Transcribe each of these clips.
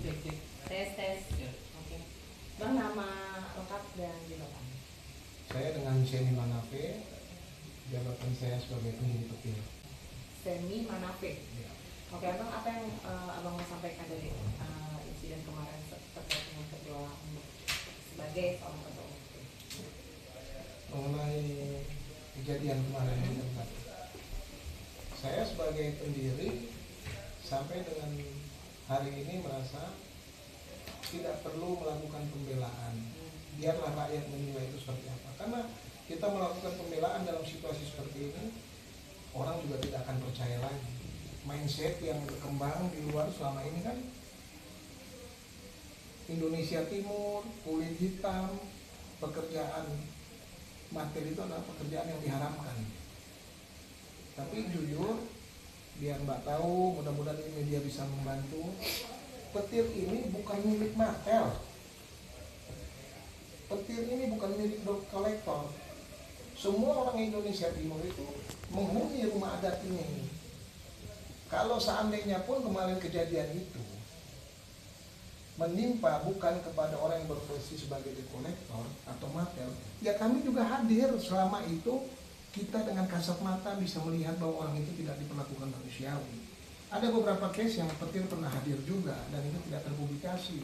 Cek cek. Tes tes. Ya. Oke. Bang, nama lengkap dan jabatan. Saya dengan Seni Manafe, jabatan saya sebagai pendiri petir. Seni Manafe. Ya. Oke, Abang, apa yang Abang mau sampaikan dari insiden kemarin terkait dengan ketua umum sebagai seorang ketua umum? Mengenai kejadian kemarin di tempat, saya sebagai pendiri sampai dengan hari ini merasa tidak perlu melakukan pembelaan. Biarlah rakyat menilai itu seperti apa. Karena kita melakukan pembelaan dalam situasi seperti ini, orang juga tidak akan percaya lagi. Mindset yang berkembang di luar selama ini kan Indonesia Timur, kulit hitam, pekerjaan materi itu adalah pekerjaan yang diharamkan. Tapi jujur, biar Mbak tahu, mudah-mudahan ini media bisa membantu. Petir ini bukan milik Martel. Petir ini bukan milik dog kolektor. Semua orang Indonesia Timur itu menghuni rumah adat ini. Kalau seandainya pun kemarin kejadian itu menimpa bukan kepada orang yang berprofesi sebagai dog kolektor atau Martel, ya kami juga hadir selama itu. Kita dengan kasat mata bisa melihat bahwa orang itu tidak diperlakukan manusiawi. Ada beberapa case yang petir pernah hadir juga dan itu tidak terpublikasi.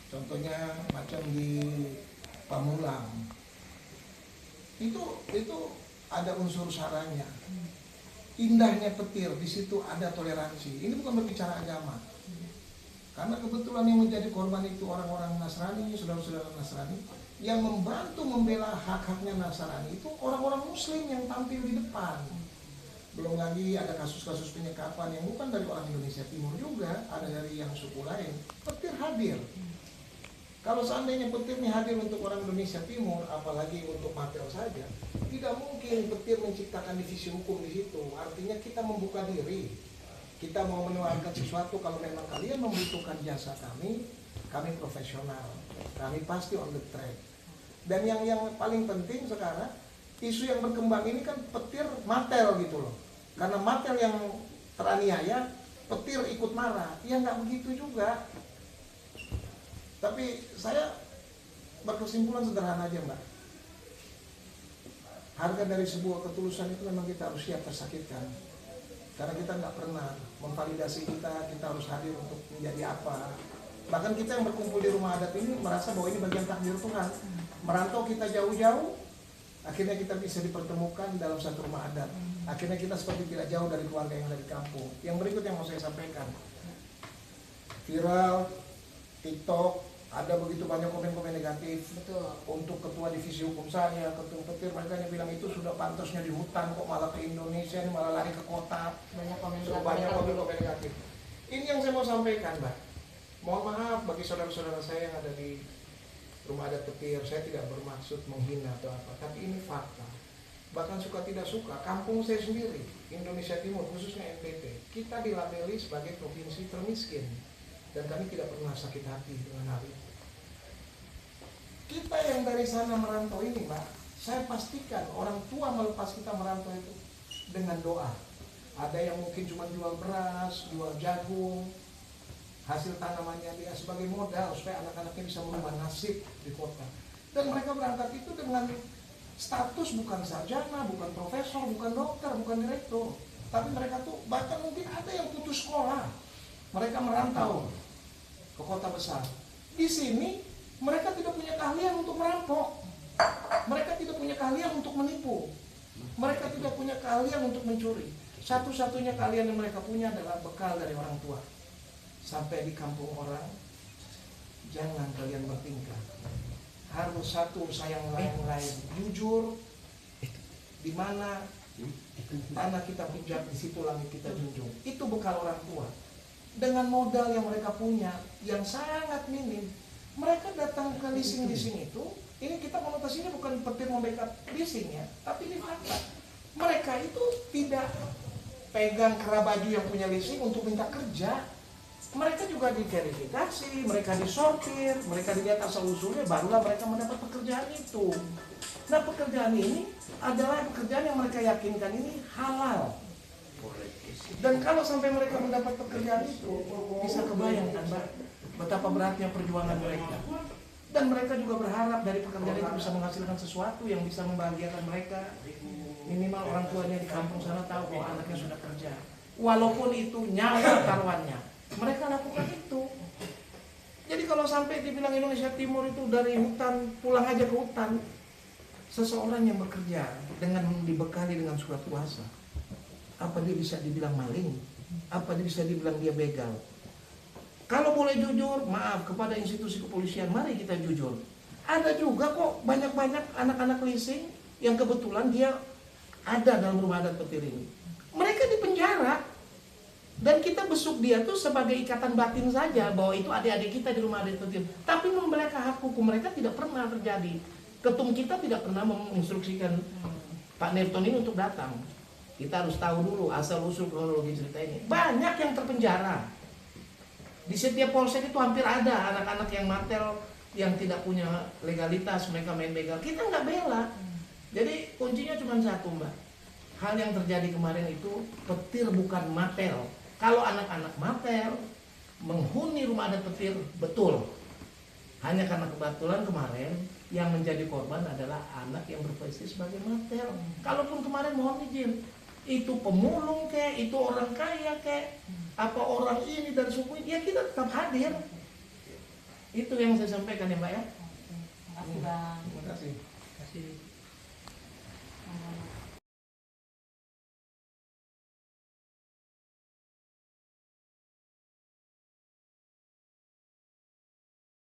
Contohnya macam di Pamulang. Itu ada unsur saranya. Indahnya petir, di situ ada toleransi. Ini bukan berbicara agama. Karena kebetulan yang menjadi korban itu orang-orang Nasrani, saudara-saudara Nasrani, yang membantu membela hak-haknya Nasrani itu orang-orang Muslim yang tampil di depan. Belum lagi ada kasus-kasus penyekapan yang bukan dari orang Indonesia Timur juga, ada dari yang suku lain. Petir hadir. Kalau seandainya petir ini hadir untuk orang Indonesia Timur, apalagi untuk Martel saja, tidak mungkin petir menciptakan divisi hukum di situ. Artinya kita membuka diri. Kita mau menawarkan sesuatu kalau memang kalian membutuhkan jasa kami profesional. Kami pasti on the track. Dan yang paling penting sekarang, isu yang berkembang ini kan petir Martel gitu loh. Karena Martel yang teraniaya, petir ikut marah. Ya nggak begitu juga. Tapi saya berkesimpulan sederhana aja, Mbak. Harga dari sebuah ketulusan itu memang kita harus siap tersakitkan. Karena kita nggak pernah memvalidasi kita harus hadir untuk menjadi apa. Bahkan kita yang berkumpul di rumah adat ini merasa bahwa ini bagian takdir Tuhan. Merantau kita jauh-jauh, akhirnya kita bisa dipertemukan dalam satu rumah adat. Akhirnya kita seperti tidak jauh dari keluarga yang ada di kampung. Yang berikut yang mau saya sampaikan. Viral, TikTok, ada begitu banyak komen-komen negatif. Betul. Untuk ketua divisi hukum saya, ketua petir, mereka yang bilang itu sudah pantasnya di hutan, kok malah ke Indonesia, ini malah lari ke kota. Banyak komen Banyak komen negatif. Ini yang saya mau sampaikan, Mbak. Mohon maaf bagi saudara-saudara saya yang ada di rumah adat petir, saya tidak bermaksud menghina atau apa, tapi ini fakta. Bahkan suka tidak suka, kampung saya sendiri, Indonesia Timur, khususnya NTT, kita dilabeli sebagai provinsi termiskin. Dan kami tidak pernah sakit hati dengan hal itu. Kita yang dari sana merantau ini, Mbak, saya pastikan orang tua melepas kita merantau itu dengan doa. Ada yang mungkin cuma jual beras, jual jagung, hasil tanamannya dia sebagai modal supaya anak-anaknya bisa merubah nasib di kota. Dan mereka berangkat itu dengan status bukan sarjana, bukan profesor, bukan dokter, bukan direktur. Tapi mereka tuh bahkan mungkin ada yang putus sekolah. Mereka merantau ke kota besar. Di sini mereka tidak punya keahlian untuk merampok. Mereka tidak punya keahlian untuk menipu. Mereka tidak punya keahlian untuk mencuri. Satu-satunya keahlian yang mereka punya adalah bekal dari orang tua. Sampai di kampung orang, jangan kalian bertingkah. Harus satu sayang lain, jujur. Di mana tanah kita pijak, di situ langit kita junjung. Itu bekal orang tua. Dengan modal yang mereka punya, yang sangat minim, mereka datang ke leasing-leasing itu. Ini kita konotasinya bukan petir membackup leasing ya, tapi ini fakta. Mereka itu tidak pegang kera baju yang punya leasing untuk minta kerja. Mereka juga diverifikasi, mereka disortir, mereka dilihat asal-usulnya, barulah mereka mendapat pekerjaan itu. Nah, pekerjaan ini adalah pekerjaan yang mereka yakinkan ini halal. Dan kalau sampai mereka mendapat pekerjaan itu, bisa kebayangkan, Mbak, betapa beratnya perjuangan mereka. Dan mereka juga berharap dari pekerjaan itu bisa menghasilkan sesuatu yang bisa membahagiakan mereka. Minimal orang tuanya di kampung sana tahu bahwa anaknya sudah kerja. Walaupun itu nyawa taruhannya, mereka lakukan itu. Jadi kalau sampai dibilang Indonesia Timur itu dari hutan, pulang aja ke hutan. Seseorang yang bekerja dengan dibekali dengan surat kuasa, apa dia bisa dibilang maling? Apa dia bisa dibilang dia begal? Kalau boleh jujur, maaf kepada institusi kepolisian, mari kita jujur. Ada juga kok banyak-banyak anak-anak leasing yang kebetulan dia ada dalam rumah adat petir ini. Mereka dipenjara. Dan kita besuk dia tuh sebagai ikatan batin saja bahwa itu adik-adik kita di rumah adat petir. Tapi membelakang hak hukum mereka tidak pernah terjadi. Ketum kita tidak pernah menginstruksikan Pak Nirton ini untuk datang. Kita harus tahu dulu asal-usul kronologi cerita ini. Banyak yang terpenjara. Di setiap polsek itu hampir ada anak-anak yang martel, yang tidak punya legalitas, mereka main begal. Kita nggak bela. Jadi kuncinya cuma satu, Mbak. Hal yang terjadi kemarin itu petir bukan matel. Kalau anak-anak matel menghuni rumah adat petir, betul. Hanya karena kebetulan kemarin yang menjadi korban adalah anak yang berprofesi sebagai matel. Kalaupun kemarin mohon izin, itu pemulung kek, itu orang kaya kek, apa orang ini dari suku ini, ya kita tetap hadir. Itu yang saya sampaikan ya Mbak ya. Terima kasih Bang. Terima kasih.